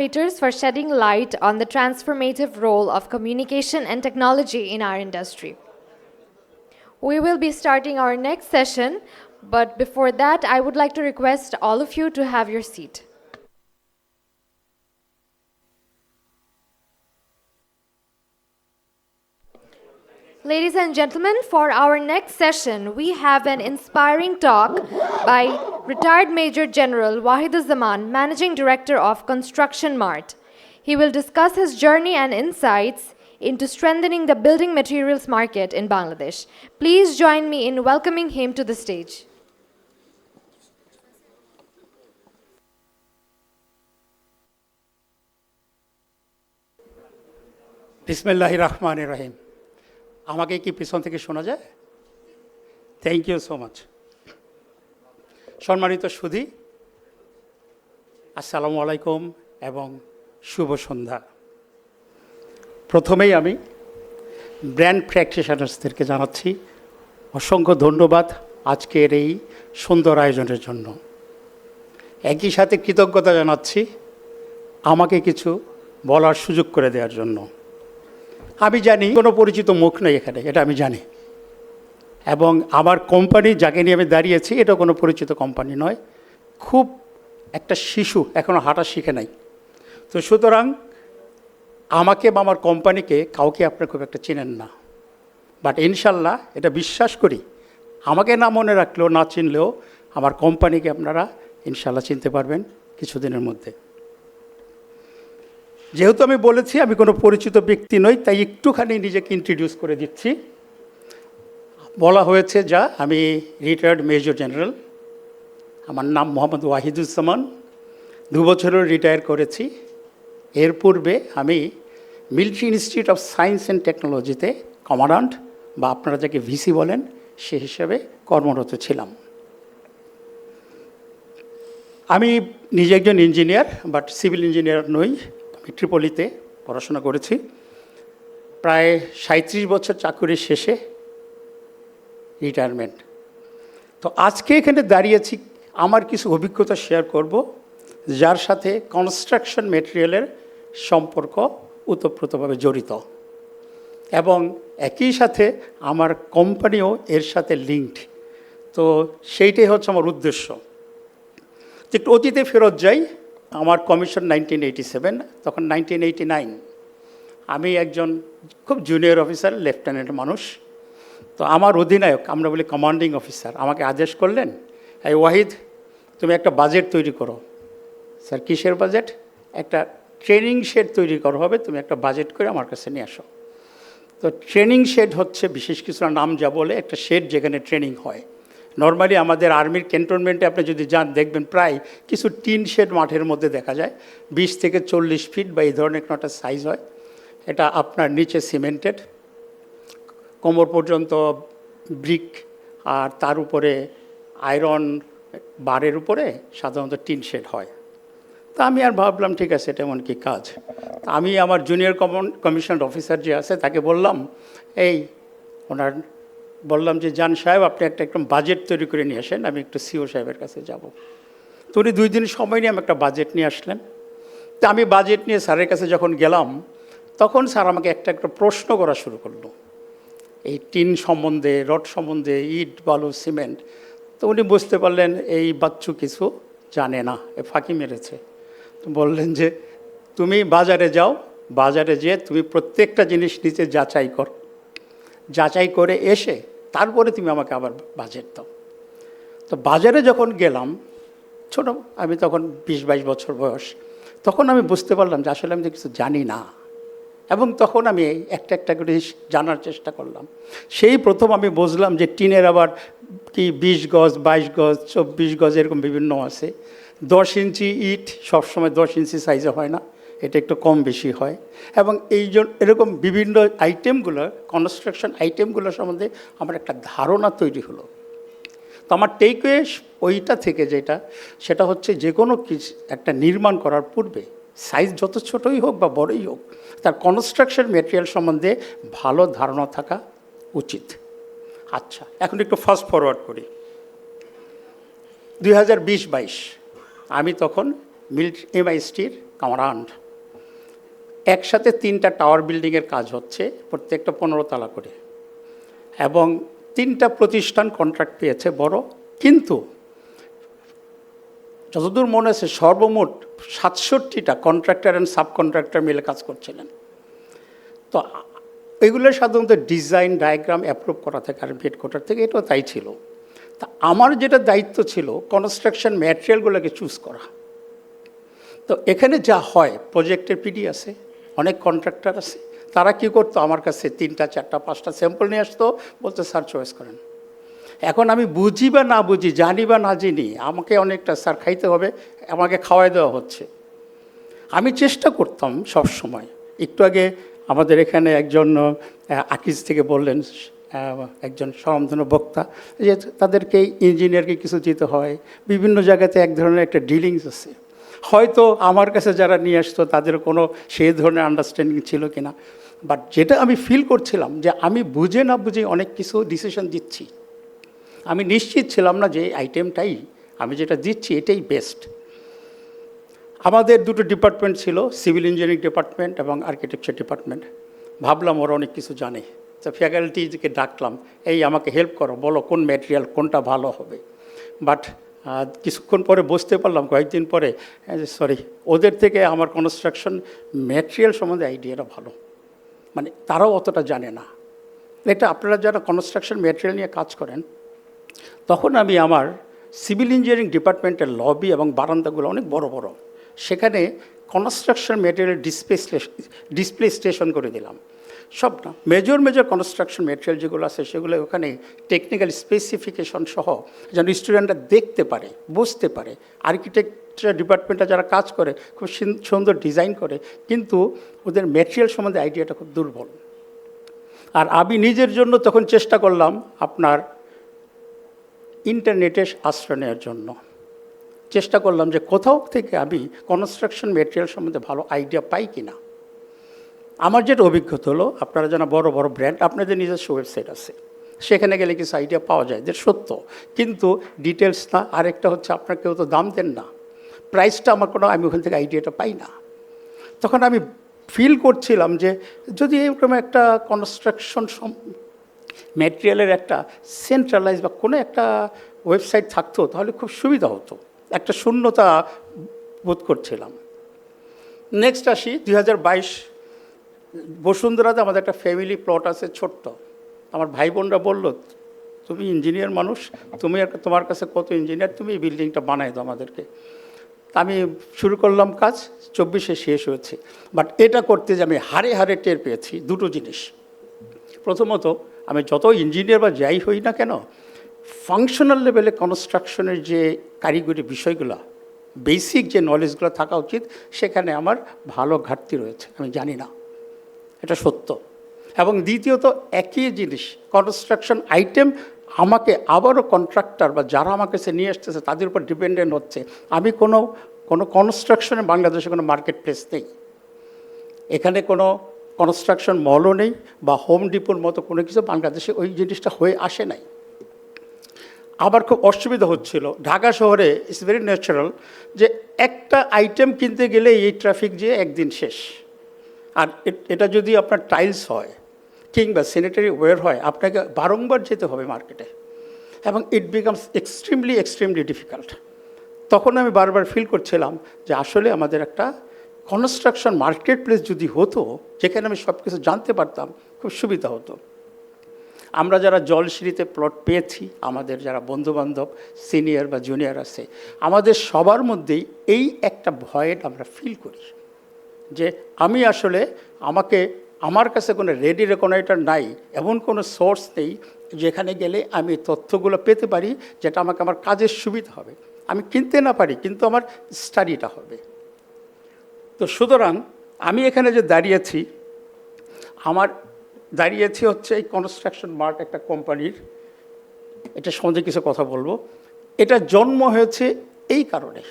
For shedding light on the transformative role of communication and technology in our industry. We will be starting our next session, but before that, I would like to request all of you to have your seat. Ladies and gentlemen, for our next session, we have an inspiring talk by retired Major General Wahiduzzaman, Managing Director of Construction Mart. He will discuss his journey and insights into strengthening the building materials market in Bangladesh. Please join me in welcoming him to the stage. বিসমিল্লাহির রহমানির রহিম। আমাকে কি পিছন থেকে শোনা যায়? Thank you so much. সম্মানিত সুধী, আসসালামু আলাইকুম এবং শুভ সন্ধ্যা। প্রথমেই আমি ব্র্যান্ড প্র্যাকটিশনার্সদেরকে জানাচ্ছি অসংখ্য ধন্যবাদ আজকের এই সুন্দর আয়োজনের জন্য। একই সাথে কৃতজ্ঞতা জানাচ্ছি আমাকে কিছু বলার সুযোগ করে দেওয়ার জন্য। আমি জানি কোনো পরিচিত মুখ নেই এখানে, এটা আমি জানি, এবং আমার কোম্পানি যাকে নিয়ে আমি দাঁড়িয়েছি এটা কোনো পরিচিত কোম্পানি নয়, খুব একটা শিশু, এখনও হাঁটা শিখে নাই। তো সুতরাং আমাকে বা আমার কোম্পানিকে কাউকে আপনারা খুব একটা চেনেন না, বাট ইনশাল্লাহ এটা বিশ্বাস করি আমাকে না মনে রাখলেও না চিনলেও আমার কোম্পানিকে আপনারা ইনশাল্লাহ চিনতে পারবেন কিছুদিনের মধ্যে। যেহেতু আমি বলেছি আমি কোনো পরিচিত ব্যক্তি নই, তাই একটুখানি নিজেকে ইন্ট্রোডিউস করে দিচ্ছি। বলা হয়েছে যা, আমি রিটায়ার্ড মেজর জেনারেল, আমার নাম মোহাম্মদ ওয়াহিদুজ্জামান, 2 বছরের রিটায়ার করেছি। এর পূর্বে আমি military institute of science and টেকনোলজিতে কমান্ড্যান্ট বা আপনারা যাকে ভিসি বলেন সে হিসাবে কর্মরত ছিলাম। আমি নিজে একজন ইঞ্জিনিয়ার, বাট সিভিল ইঞ্জিনিয়ার নই। আমি ট্রিপলিতে পড়াশোনা করেছি। প্রায় 37 বছর চাকরির শেষে রিটায়ারমেন্ট। তো আজকে এখানে দাঁড়িয়েছি আমার কিছু অভিজ্ঞতা শেয়ার করব, যার সাথে কনস্ট্রাকশন মেটেরিয়ালের সম্পর্ক ওতপ্রোতভাবে জড়িত, এবং একই সাথে আমার কোম্পানিও এর সাথে লিঙ্কড। তো সেইটাই হচ্ছে আমার উদ্দেশ্য। একটু অতীতে ফেরত যাই। আমার কমিশন 1987, তখন 1989। আমি একজন খুব জুনিয়র অফিসার, লেফটেন্যান্ট মানুষ। তো আমার অধিনায়ক, আমরা বলি কমান্ডিং অফিসার, আমাকে আদেশ করলেন, এই ওয়াহিদ তুমি একটা বাজেট তৈরি করো। স্যার কিসের বাজেট? একটা ট্রেনিং শেড তৈরি করা হবে, তুমি একটা বাজেট করে আমার কাছে নিয়ে আসো। তো ট্রেনিং শেড হচ্ছে বিশেষ কিছু নাম যা বলে, একটা শেড যেখানে ট্রেনিং হয়। নর্মালি আমাদের আর্মির ক্যান্টনমেন্টে আপনি যদি যান দেখবেন প্রায় কিছু টিন শেড মাঠের মধ্যে দেখা যায়, 20 থেকে 40 ফিট বা এই ধরনের একটা সাইজ হয়। এটা আপনার নিচে সিমেন্টেড, কোমর পর্যন্ত ব্রিক, আর তার উপরে আয়রন বারের উপরে সাধারণত টিন শেড হয়। তা আমি আর ভাবলাম ঠিক আছে, এটা এমন কি কাজ। আমি আমার জুনিয়র কমিশন অফিসার যে আছে তাকে বললাম, ওনার বললাম যে জান সাহেব আপনি একদম বাজেট তৈরি করে নিয়ে আসেন, আমি একটু সিও সাহেবের কাছে যাব। তো উনি 2 দিন সময় নিয়ে আমি একটা বাজেট নিয়ে আসলেন। তা আমি বাজেট নিয়ে স্যারের কাছে যখন গেলাম, তখন স্যার আমাকে একটা প্রশ্ন করা শুরু করলো এই টিন সম্বন্ধে, রড সম্বন্ধে, ইট বালু সিমেন্ট। তো উনি বুঝতে পারলেন এই বাচ্চু কিছু জানে না, এ ফাঁকি মেরেছে। তো বললেন যে তুমি বাজারে যাও, বাজারে যেয়ে তুমি প্রত্যেকটা জিনিস নিচে যাচাই করো, যাচাই করে এসে তারপরে তুমি আমাকে আবার বাজেট দাও। তো বাজারে যখন গেলাম, ছোট আমি তখন 20-22 বছর বয়স, তখন আমি বুঝতে পারলাম যে আসলে আমি তো কিছু জানি না, এবং তখন আমি একটা একটা করে জানার চেষ্টা করলাম। সেই প্রথম আমি বুঝলাম যে টিনের আবার কি 20 গজ, 22 গজ, 24 গজ এরকম বিভিন্ন আছে। 10 ইঞ্চি ইট সবসময় 10 ইঞ্চি সাইজে হয় না, এটা একটু কম বেশি হয়। এবং এরকম বিভিন্ন আইটেমগুলো, কনস্ট্রাকশন আইটেমগুলো সম্বন্ধে আমার একটা ধারণা তৈরি হলো। তো আমার টেকওয়ে ওইটা থেকে সেটা হচ্ছে যে কোনো কিছু একটা নির্মাণ করার পূর্বে সাইজ যত ছোটই হোক বা বড়ই হোক, তার কনস্ট্রাকশন মেটেরিয়াল সম্বন্ধে ভালো ধারণা থাকা উচিত। আচ্ছা, এখন একটু ফাস্ট ফরওয়ার্ড করি। 2020-22 আমি তখন এমআইএসটির কামারান্ড। একসাথে 3টা টাওয়ার বিল্ডিংয়ের কাজ হচ্ছে, প্রত্যেকটা 15 তলা করে, এবং 3টা প্রতিষ্ঠান কন্ট্রাক্ট পেয়েছে বড়। কিন্তু যতদূর মনে আছে সর্বমোট 67টা কন্ট্রাক্টর অ্যান্ড সাব কন্ট্রাক্টর মিলে কাজ করছিলেন। তো এগুলো সাধারণত ডিজাইন ডায়াগ্রাম অ্যাপ্রুভ করা থাকে আর হেডকোয়ার্টার থেকে, এটাও তাই ছিল। তা আমার যেটা দায়িত্ব ছিল কনস্ট্রাকশন ম্যাটেরিয়ালগুলোকে চুজ করা। তো এখানে যা হয়, প্রজেক্টের পিডি আছে, অনেক কন্ট্রাক্টর আছে, তারা কি করতো আমার কাছে 3টা 4টা 5টা স্যাম্পল নিয়ে আসতো, বলতে স্যার চয়েস করেন। এখন আমি বুঝি বা না বুঝি, জানি বা না জানি, আমাকে অনেকটা স্যার খাইতে হবে, আমাকে খাওয়াই দেওয়া হচ্ছে। আমি চেষ্টা করতাম সব সময়। একটু আগে আমাদের এখানে একজন আকিজ থেকে বললেন, একজন স্বনামধন্য বক্তা, যে তাদেরকে ইঞ্জিনিয়ারকে কিছু দিতে হয়, বিভিন্ন জায়গাতে এক ধরনের একটা ডিলিংস আছে। হয়তো আমার কাছে যারা নিয়ে আসতো তাদের কোনো সেই ধরনের আন্ডারস্ট্যান্ডিং ছিল কি না, বাট যেটা আমি ফিল করছিলাম যে আমি বুঝে না বুঝে অনেক কিছু ডিসিশন দিচ্ছি। আমি নিশ্চিত ছিলাম না যে আইটেমটাই আমি যেটা দিচ্ছি এটাই বেস্ট। আমাদের দুটো ডিপার্টমেন্ট ছিল, সিভিল ইঞ্জিনিয়ারিং ডিপার্টমেন্ট এবং আর্কিটেকচার ডিপার্টমেন্ট। ভাবলাম ওরা অনেক কিছু জানে, তো ফ্যাকাল্টিকে ডাকলাম, এই আমাকে হেল্প করো, বলো কোন ম্যাটেরিয়াল কোনটা ভালো হবে। বাট কিছুক্ষণ পরে বুঝতে পারলাম, কয়েকদিন পরে, সরি, ওদের থেকে আমার কনস্ট্রাকশন ম্যাটেরিয়াল সম্বন্ধে আইডিয়াটা ভালো, মানে তারাও অতটা জানে না। এটা আপনারা যারা কনস্ট্রাকশন ম্যাটেরিয়াল নিয়ে কাজ করেন, তখন আমি আমার সিভিল ইঞ্জিনিয়ারিং ডিপার্টমেন্টের লবি এবং বারান্দাগুলো অনেক বড় বড়, সেখানে কনস্ট্রাকশন ম্যাটেরিয়াল ডিসপ্লে স্টেশন করে দিলাম। সব না, মেজর কনস্ট্রাকশন ম্যাটেরিয়াল যেগুলো আছে সেগুলো ওখানে টেকনিক্যাল স্পেসিফিকেশন সহ যেন স্টুডেন্টরা দেখতে পারে, বুঝতে পারে। আর্কিটেকচার ডিপার্টমেন্টে যারা কাজ করে খুব সুন্দর ডিজাইন করে, কিন্তু ওদের ম্যাটেরিয়াল সম্বন্ধে আইডিয়াটা খুব দুর্বল। আর আমি নিজের জন্য তখন চেষ্টা করলাম আপনার ইন্টারনেটের আশ্রয় নেওয়ার জন্য। চেষ্টা করলাম যে কোথাও থেকে আমি কনস্ট্রাকশন ম্যাটেরিয়াল সম্বন্ধে ভালো আইডিয়া পাই কি না। আমার যেটা অভিজ্ঞতা হলো, আপনারা যেন বড় বড় ব্র্যান্ড, আপনাদের নিজস্ব ওয়েবসাইট আছে, সেখানে গেলে কিছু আইডিয়া পাওয়া যায়, যে সত্য, কিন্তু ডিটেলস না। আরেকটা হচ্ছে আপনার কেউ তো দাম দেন না, প্রাইসটা আমার কোনো, আমি ওখান থেকে আইডিয়াটা পাই না। তখন আমি ফিল করছিলাম যে যদি এরকম একটা কনস্ট্রাকশন ম্যাটেরিয়ালের একটা সেন্ট্রালাইজ বা কোনো একটা ওয়েবসাইট থাকতো তাহলে খুব সুবিধা হতো। একটা শূন্যতা বোধ করছিলাম। নেক্সট আসি 2022 বসুন্ধরাতে আমাদের একটা ফ্যামিলি প্লট আছে ছোট্ট। আমার ভাই বোনরা বলল, তুমি ইঞ্জিনিয়ার মানুষ, তুমি তোমার কাছে কত ইঞ্জিনিয়ার, তুমি এই বিল্ডিংটা বানাই দাও আমাদেরকে। আমি শুরু করলাম কাজ, 24-এ শেষ হয়েছে। বাট এটা করতে যে আমি হারে হারে টের পেয়েছি দুটো জিনিস। প্রথমত, আমি যত ইঞ্জিনিয়ার বা যাই হই না কেন, ফাংশনাল লেভেলে কনস্ট্রাকশনের যে কারিগরি বিষয়গুলো, বেসিক যে নলেজগুলো থাকা উচিত, সেখানে আমার ভালো ঘাটতি রয়েছে, আমি জানি না, এটা সত্য। এবং দ্বিতীয়ত, একই জিনিস কনস্ট্রাকশন আইটেম আমাকে আবারও কন্ট্রাক্টর বা যারা আমার কাছে নিয়ে আসতেছে তাদের উপর ডিপেন্ডেন্ট হচ্ছে। আমি কোনো কনস্ট্রাকশনে বাংলাদেশে কোনো মার্কেট প্লেস নেই, এখানে কোনো কনস্ট্রাকশন মলও নেই বা হোম ডিপোর মতো কোনো কিছু বাংলাদেশে ওই জিনিসটা হয়ে আসে নাই। আবার খুব অসুবিধা হচ্ছিল, ঢাকা শহরে ইটস ভেরি ন্যাচারাল যে একটা আইটেম কিনতে গেলে এই ট্রাফিক যে একদিন শেষ। আর এটা যদি আপনার টাইলস হয় কিংবা স্যানিটারি ওয়্যার হয়, আপনাকে বারংবার যেতে হবে মার্কেটে, এবং ইট বিকামস এক্সট্রিমলি ডিফিকাল্ট। তখন আমি বারবার ফিল করছিলাম যে আসলে আমাদের একটা কনস্ট্রাকশন মার্কেট প্লেস যদি হতো, যেখানে আমি সব কিছু জানতে পারতাম, খুব সুবিধা হতো। আমরা যারা জলসিঁড়িতে প্লট পেয়েছি, আমাদের যারা বন্ধুবান্ধব সিনিয়র বা জুনিয়র আছে, আমাদের সবার মধ্যেই এই একটা ভয়েড আমরা ফিল করি যে আমি আসলে আমার কাছে কোনো রেডি রেকনাইটার নাই, এমন কোনো সোর্স নেই যেখানে গেলে আমি তথ্যগুলো পেতে পারি যেটা আমাকে আমার কাজের সুবিধা হবে। আমি কিনতে না পারি, কিন্তু আমার স্টাডিটা হবে। তো সুতরাং আমি এখানে যে দাঁড়িয়েছি হচ্ছে এই কনস্ট্রাকশন মার্ট একটা কোম্পানির, এটা সম্বন্ধে কিছু কথা বলবো। এটা জন্ম হয়েছে এই কারণে,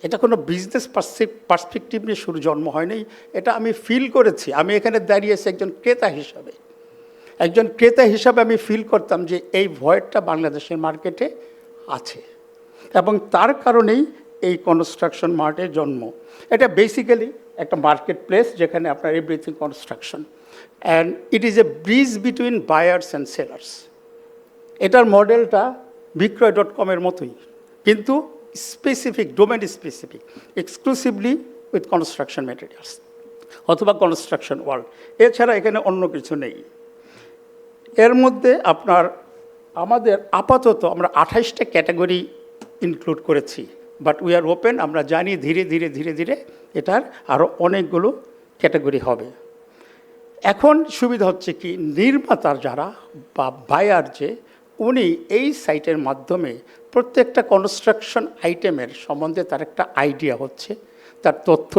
এটা কোনো বিজনেস পার্সপেক্টিভ নিয়ে জন্ম হয়নি, এটা আমি ফিল করেছি। আমি এখানে দাঁড়িয়েছি একজন ক্রেতা হিসাবে আমি ফিল করতাম যে এই ভয়েডটা বাংলাদেশের মার্কেটে আছে, এবং তার কারণেই এই কনস্ট্রাকশন মার্টের জন্ম। এটা বেসিক্যালি একটা মার্কেট প্লেস যেখানে আপনার everything construction, and it is a bridge between buyers and sellers. এটার মডেলটা বিক্রয়.com-এর মতোই, কিন্তু specific, domain specific, exclusively with construction materials অথবা কনস্ট্রাকশন ওয়ার্ল্ড। এছাড়া এখানে অন্য কিছু নেই। এর মধ্যে আমাদের আপাতত আমরা 28টা ক্যাটাগরি ইনক্লুড করেছি, বাট উই আর ওপেন। আমরা জানি ধীরে ধীরে ধীরে ধীরে এটার আরও অনেকগুলো ক্যাটাগরি হবে। এখন সুবিধা হচ্ছে কি, নির্মাতার যারা বা বায়ার যে, উনি এই সাইটের মাধ্যমে প্রত্যেকটা কনস্ট্রাকশন আইটেমের সম্বন্ধে তার একটা আইডিয়া হচ্ছে, তার তথ্য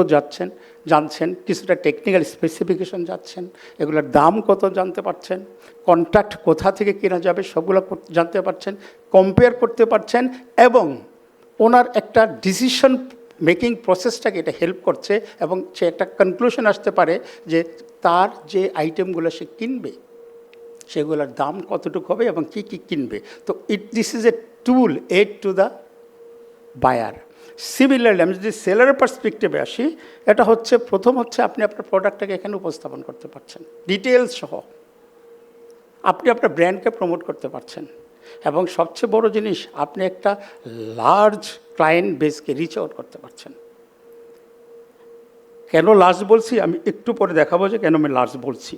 জানছেন, কিছুটা টেকনিক্যাল স্পেসিফিকেশন যাচ্ছেন, এগুলোর দাম কত জানতে পারছেন, কন্ট্রাক্ট কোথা থেকে কেনা যাবে সবগুলো জানতে পারছেন, কম্পেয়ার করতে পারছেন, এবং ওনার একটা ডিসিশন মেকিং প্রসেসটাকে এটা হেল্প করছে, এবং সে একটা কনক্লুশন আসতে পারে যে তার যে আইটেমগুলো সে কিনবে সেগুলোর দাম কতটুকু হবে এবং কী কী কিনবে। তো this is a tool aid to the buyer. Similarly আমি যদি সেলারের পার্সপেক্টিভে আসি, এটা হচ্ছে প্রথম হচ্ছে আপনি আপনার প্রোডাক্টটাকে এখানে উপস্থাপন করতে পারছেন ডিটেলস সহ, আপনি আপনার ব্র্যান্ডকে প্রমোট করতে পারছেন, এবং সবচেয়ে বড় জিনিস আপনি একটা লার্জ ক্লায়েন্ট বেসকে রিচ আউট করতে পারছেন। কেন লার্জ বলছি আমি একটু পরে দেখাবো যে কেন আমি লার্জ বলছি।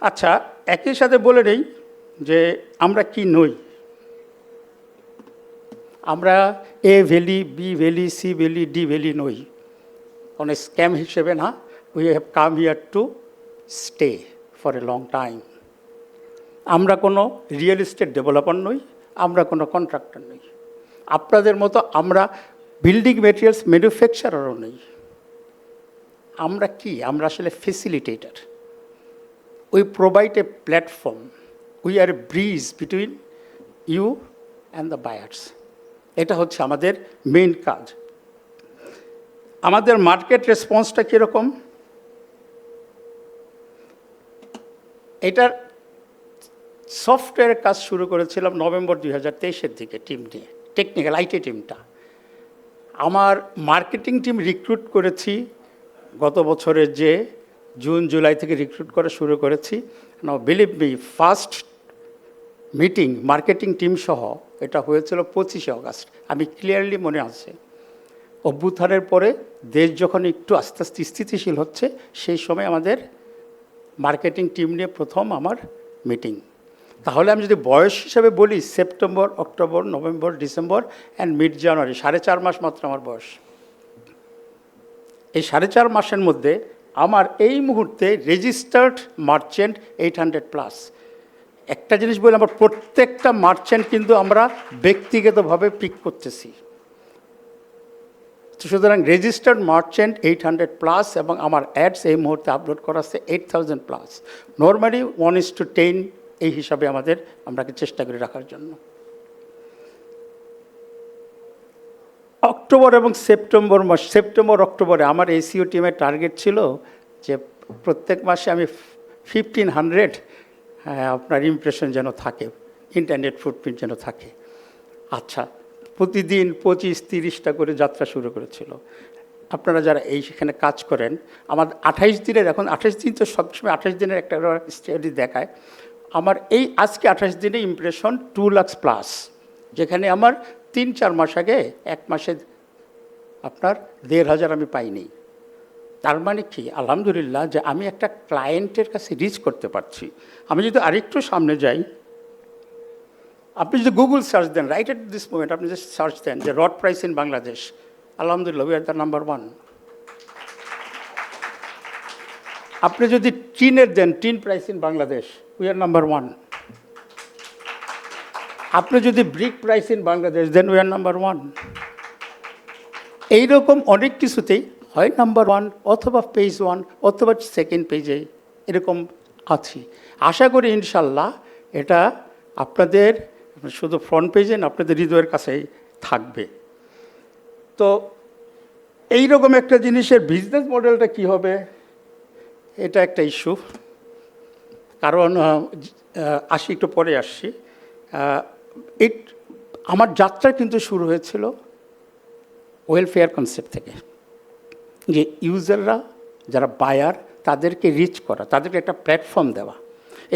আচ্ছা, একই সাথে বলে নেই যে আমরা কি নই। আমরা A valley, B valley, C valley, D valley নই, কোনো স্ক্যাম হিসেবে না। We have come here to stay for a long time. আমরা কোনো রিয়েল এস্টেট ডেভেলপার নই, আমরা কোনো কন্ট্রাক্টর নই, আপনাদের মতো আমরা বিল্ডিং মেটেরিয়ালস ম্যানুফ্যাকচারারও নই। আমরা কি, আমরা আসলে facilitator. We provide a platform, we are a bridge between you and the buyers. এটা হচ্ছে আমাদের মেইন কাজ। আমাদের মার্কেট রেসপন্সটা কীরকম, এটার সফটওয়্যারের কাজ শুরু করেছিলাম নভেম্বর 2023-এর দিকে টিম নিয়ে, টেকনিক্যাল আইটি টিমটা। আমার মার্কেটিং টিম রিক্রুট করেছি গত বছরের যে জুন জুলাই থেকে রিক্রুট করা শুরু করেছি। Now believe me, first meeting marketing team সহ এটা হয়েছিল 25শে অগাস্ট। আমি ক্লিয়ারলি মনে আছে, অভ্যুত্থানের পরে দেশ যখন একটু আস্তে আস্তে স্থিতিশীল হচ্ছে, সেই সময় আমাদের মার্কেটিং টিম নিয়ে প্রথম আমার মিটিং। তাহলে আমি যদি বয়স হিসাবে বলি, September, October, November, December and mid January, 4.5 মাস মাত্র আমার বয়স। এই 4.5 মাসের মধ্যে আমার এই মুহূর্তে রেজিস্টার্ড মার্চেন্ট 800+। একটা জিনিস বলি, আমার প্রত্যেকটা মার্চেন্ট কিন্তু আমরা ব্যক্তিগতভাবে পিক করতেছি। সুতরাং রেজিস্টার্ড মার্চেন্ট 800+, এবং আমার অ্যাডস এই মুহূর্তে আপলোড করা আছে 8000+। নর্মালি 1:10 এই হিসাবে আমরাকে চেষ্টা করে রাখার জন্য। অক্টোবর এবং সেপ্টেম্বর মাস, সেপ্টেম্বর অক্টোবরে আমার এসিও টিমের টার্গেট ছিল যে প্রত্যেক মাসে আমি 1500 আপনার ইমপ্রেশন যেন থাকে, ইন্টারনেট ফুটপ্রিন্ট যেন থাকে। আচ্ছা, প্রতিদিন 25-30টা করে যাত্রা শুরু করেছিল। আপনারা যারা সেখানে কাজ করেন, আমার 28 দিনের, এখন 28 দিন তো সবসময় 28 দিনের একটা স্টাডি দেখায়, আমার এই আজকে 28 দিনে ইমপ্রেশন 2 লাখ প্লাস, যেখানে আমার 3-4 মাস আগে এক মাসে আপনার 1500 আমি পাইনি। তার মানে কি, আলহামদুলিল্লাহ, যে আমি একটা ক্লায়েন্টের কাছে রিচ করতে পারছি। আমি যদি আরেকটু সামনে যাই, আপনি যদি গুগল সার্চ দেন, রাইট এট দিস মোমেন্ট আপনি যদি সার্চ দেন যে রড প্রাইস ইন বাংলাদেশ, আলহামদুলিল্লাহ উই আর দ্য নাম্বার 1। আপনি যদি টিনের দেন, tin price in Bangladesh, we are number 1। আপনি যদি ব্রিক প্রাইস ইন বাংলাদেশ দেন, উই আর নাম্বার 1। এইরকম অনেক কিছুতেই হয় নাম্বার 1 অথবা পেজ 1 অথবা সেকেন্ড পেজে এরকম আছি। আশা করি ইনশাল্লাহ এটা আপনাদের শুধু ফ্রন্ট পেজে না, আপনাদের হৃদয়ের কাছেই থাকবে। তো এইরকম একটা জিনিসের বিজনেস মডেলটা কি হবে, এটা একটা ইস্যু। কারণ একটু পরে আসছি। আমার যাত্রা কিন্তু শুরু হয়েছিল ওয়েলফেয়ার কনসেপ্ট থেকে, যে ইউজাররা যারা বায়ার তাদেরকে রিচ করা, তাদেরকে একটা প্ল্যাটফর্ম দেওয়া।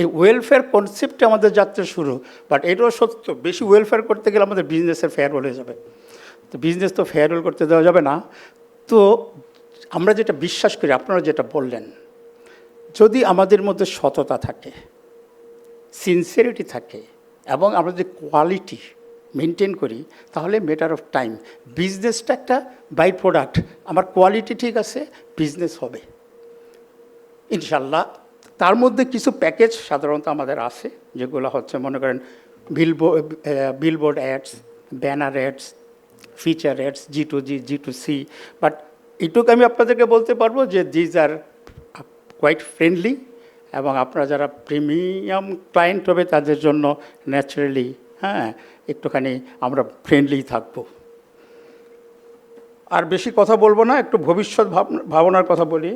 এই ওয়েলফেয়ার কনসেপ্টে আমাদের যাত্রা শুরু, বাট এটাও সত্য বেশি ওয়েলফেয়ার করতে গেলে আমাদের বিজনেসের ফেয়ারওয়েল হয়ে যাবে। তো বিজনেস তো ফেয়ারওয়েল করতে দেওয়া যাবে না। তো আমরা যেটা বিশ্বাস করি, আপনারা যেটা বললেন, যদি আমাদের মধ্যে সততা থাকে, সিনসিয়ারিটি থাকে এবং আমরা যে কোয়ালিটি মেনটেন করি, তাহলে ম্যাটার অফ টাইম বিজনেসটা একটা বাই প্রোডাক্ট। আমার কোয়ালিটি ঠিক আছে, বিজনেস হবে ইনশাল্লাহ। তার মধ্যে কিছু প্যাকেজ সাধারণত আমাদের আছে, যেগুলো হচ্ছে মনে করেন billboard ads, banner ads, feature ads, G2G, G2C। But এটুকু আমি আপনাদেরকে বলতে পারবো যে দিজ আর কোয়াইট ফ্রেন্ডলি, এবং আপনারা যারা প্রিমিয়াম ক্লায়েন্ট হবে তাদের জন্য ন্যাচারালি একটুখানি আমরা ফ্রেন্ডলি থাকবো। আর বেশি কথা বলবো না, একটু ভবিষ্যৎ ভাবনার কথা বলি।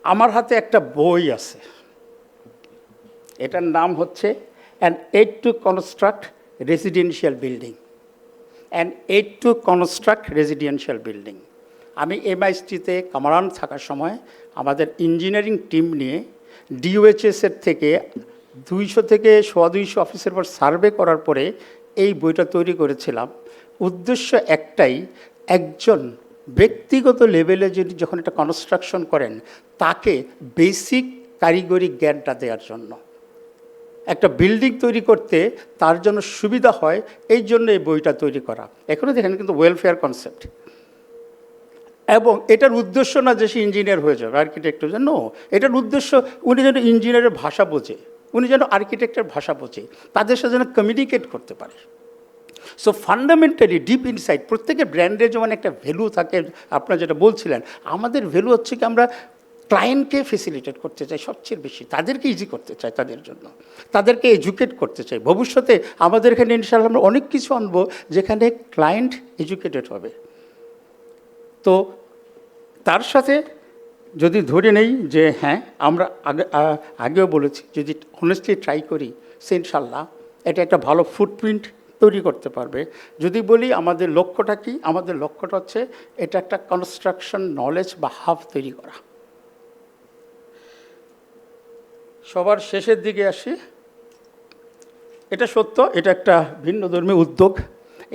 আমার হাতে একটা বই আছে, এটার নাম হচ্ছে an aid two construct residential building. An aid two construct residential building. আমি MIST-তে কামারান থাকার সময় আমাদের ইঞ্জিনিয়ারিং টিম নিয়ে DOHS-এর থেকে 200 থেকে 125 অফিসের পর সার্ভে করার পরে এই বইটা তৈরি করেছিলাম। উদ্দেশ্য একটাই, একজন ব্যক্তিগত লেভেলে যদি যখন একটা কনস্ট্রাকশন করেন, তাকে বেসিক কারিগরি জ্ঞানটা দেওয়ার জন্য। একটা বিল্ডিং তৈরি করতে তার জন্য সুবিধা হয়, এই জন্য এই বইটা তৈরি করা। এখনও দেখেন কিন্তু ওয়েলফেয়ার কনসেপ্ট, এবং এটার উদ্দেশ্য না যে সে ইঞ্জিনিয়ার হয়ে যাবে, আর্কিটেক্ট হয়ে যাবে। নো, এটার উদ্দেশ্য উনি যেন ইঞ্জিনিয়ারের ভাষা বোঝে, উনি যেন আর্কিটেক্টের ভাষা বোঝে, তাদের সাথে যেন কমিউনিকেট করতে পারে। সো ফান্ডামেন্টালি ডিপ ইনসাইট প্রত্যেকের ব্র্যান্ডের যেমন একটা ভ্যালু থাকে, আপনারা যেটা বলছিলেন, আমাদের ভ্যালু হচ্ছে কি আমরা ক্লায়েন্টকে ফেসিলিটেট করতে চাই সবচেয়ে বেশি, তাদেরকে ইজি করতে চাই, তাদের জন্য তাদেরকে এডুকেট করতে চাই। ভবিষ্যতে আমাদের এখানে ইনশাআল্লাহ আমরা অনেক কিছু আনবো যেখানে ক্লায়েন্ট এডুকেটেড হবে। তো তার সাথে যদি ধরে নেই যে হ্যাঁ, আমরা আগেও বলেছি, যদি অনেস্টলি ট্রাই করি, সে ইনশাল্লাহ এটা একটা ভালো ফুটপ্রিন্ট তৈরি করতে পারবে। যদি বলি আমাদের লক্ষ্যটা কি, আমাদের লক্ষ্যটা হচ্ছে এটা একটা কনস্ট্রাকশন নলেজ বা হাব তৈরি করা। সবার শেষের দিকে আসি। এটা সত্য, এটা একটা ভিন্নধর্মী উদ্যোগ।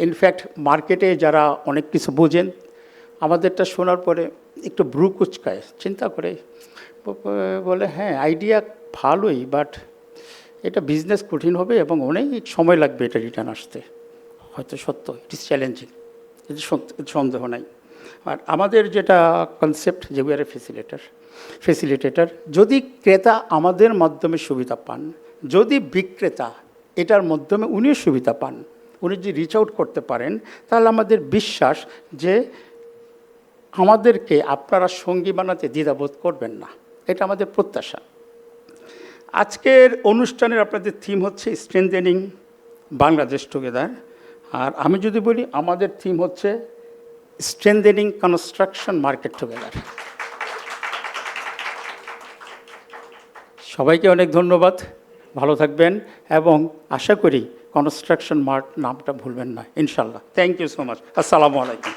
ইনফ্যাক্ট মার্কেটে যারা অনেক কিছু বোঝেন, আমাদেরটা শোনার পরে একটু ব্রু কুচকায়, চিন্তা করে বলে হ্যাঁ আইডিয়া ভালোই, বাট এটা বিজনেস কঠিন হবে এবং অনেক সময় লাগবে এটা রিটার্ন আসতে। হয়তো সত্য, ইট ইজ চ্যালেঞ্জিং, এটা সন্দেহ নাই। আর আমাদের যেটা কনসেপ্ট, যে উই আর এ ফেসিলিটেটার, যদি ক্রেতা আমাদের মাধ্যমে সুবিধা পান, যদি বিক্রেতা এটার মাধ্যমে উনিও সুবিধা পান, উনি যদি রিচ আউট করতে পারেন, তাহলে আমাদের বিশ্বাস যে আমাদেরকে আপনারা সঙ্গী বানাতে দ্বিধাবোধ করবেন না, এটা আমাদের প্রত্যাশা। আজকের অনুষ্ঠানের আপনাদের থিম হচ্ছে স্ট্রেংথেনিং বাংলাদেশ টুগেদার, আর আমি যদি বলি আমাদের থিম হচ্ছে স্ট্রেংথেনিং কনস্ট্রাকশন মার্কেট টুগেদার। সবাইকে অনেক ধন্যবাদ, ভালো থাকবেন, এবং আশা করি কনস্ট্রাকশন মার্ট নামটা ভুলবেন না ইনশাল্লাহ। Thank you so much. আসসালামু আলাইকুম।